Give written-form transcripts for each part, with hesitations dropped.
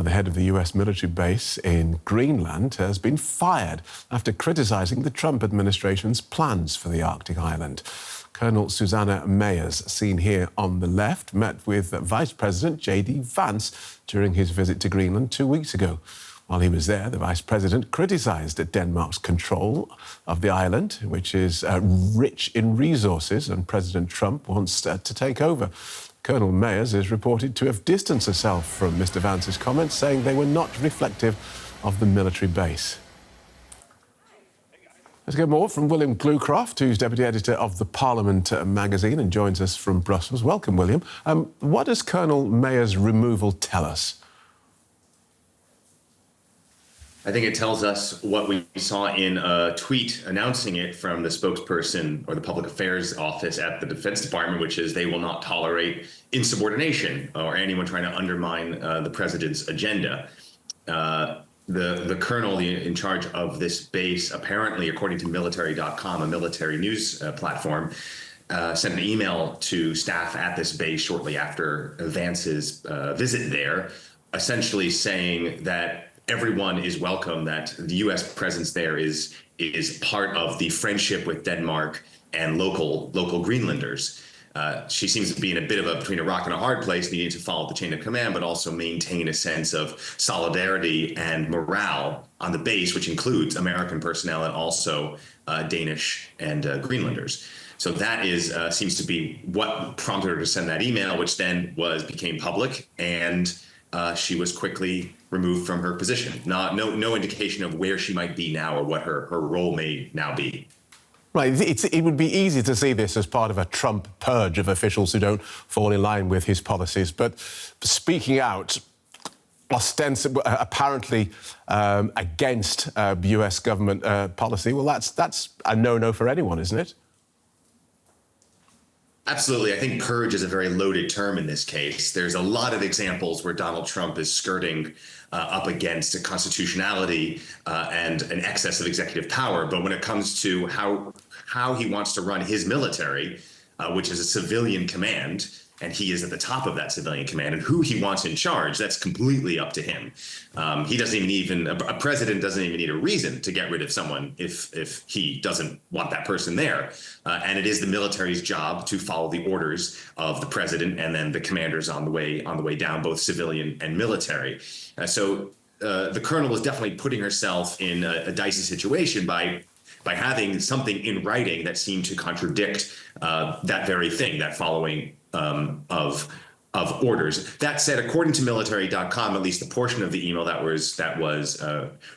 The head of the US military base in Greenland has been fired after criticising the Trump administration's plans for the Arctic island. Colonel Susannah Meyers, seen here on the left, met with Vice President JD Vance during his visit to Greenland 2 weeks ago. While he was there, the Vice President criticised Denmark's control of the island, which is rich in resources, and President Trump wants to take over. Colonel Meyers is reported to have distanced herself from Mr Vance's comments, saying they were not reflective of the military base. Let's get more from William Glucroft, who's Deputy Editor of the Parliament magazine and joins us from Brussels. Welcome, William. What does Colonel Meyers' removal tell us? I think it tells us what we saw in a tweet announcing it from the spokesperson or the public affairs office at the Defense Department, which is they will not tolerate insubordination or anyone trying to undermine the president's agenda. The colonel in charge of this base, apparently, according to military.com, a military news platform, sent an email to staff at this base shortly after Vance's visit there, essentially saying that everyone is welcome, that the U.S. presence there is part of the friendship with Denmark and local Greenlanders. She seems to be in a bit of between a rock and a hard place, needing to follow the chain of command, but also maintain a sense of solidarity and morale on the base, which includes American personnel and also Danish and Greenlanders. So that seems to be what prompted her to send that email, which then became public, and she was quickly removed from her position. No indication of where she might be now or what her role may now be. Right, it would be easy to see this as part of a Trump purge of officials who don't fall in line with his policies, but speaking out, ostensibly, apparently against US government policy, well, that's a no-no for anyone, isn't it? Absolutely. I think purge is a very loaded term in this case. There's a lot of examples where Donald Trump is skirting up against a constitutionality and an excess of executive power. But when it comes to how he wants to run his military, which is a civilian command, and he is at the top of that civilian command, and who he wants in charge, that's completely up to him. He doesn't even a president doesn't even need a reason to get rid of someone if he doesn't want that person there. And it is the military's job to follow the orders of the president and then the commanders on the way down, both civilian and military. So the colonel is definitely putting herself in a dicey situation by having something in writing that seemed to contradict that very thing, that following of orders. That said, according to military.com, at least the portion of the email that was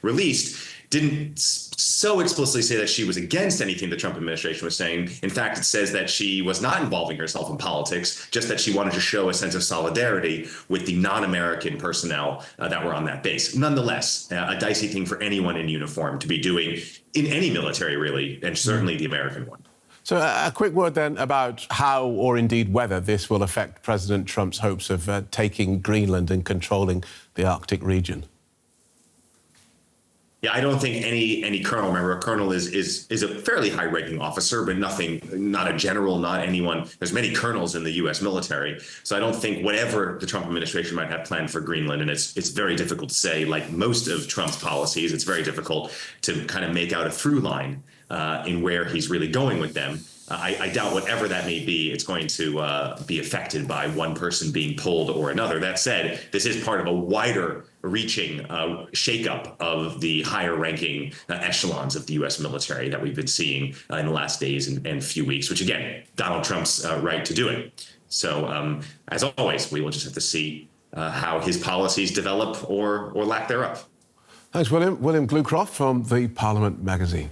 released didn't so explicitly say that she was against anything the Trump administration was saying. In fact, it says that she was not involving herself in politics, just that she wanted to show a sense of solidarity with the non-American personnel that were on that base. Nonetheless, a dicey thing for anyone in uniform to be doing in any military, really, and certainly the American one. So a quick word then about how, or indeed whether, this will affect President Trump's hopes of taking Greenland and controlling the Arctic region. Yeah, I don't think any colonel, remember, a colonel is a fairly high-ranking officer, but not a general, not anyone. There's many colonels in the U.S. military. So I don't think whatever the Trump administration might have planned for Greenland, and it's very difficult to say, like most of Trump's policies, it's very difficult to kind of make out a through line in where he's really going with them. I doubt whatever that may be, it's going to be affected by one person being pulled or another. That said, this is part of a wider reaching shakeup of the higher ranking echelons of the U.S. military that we've been seeing in the last days and few weeks, which again, Donald Trump's right to do it. So as always, we will just have to see how his policies develop or lack thereof. Thanks, William. William Glucroft from the Parliament magazine.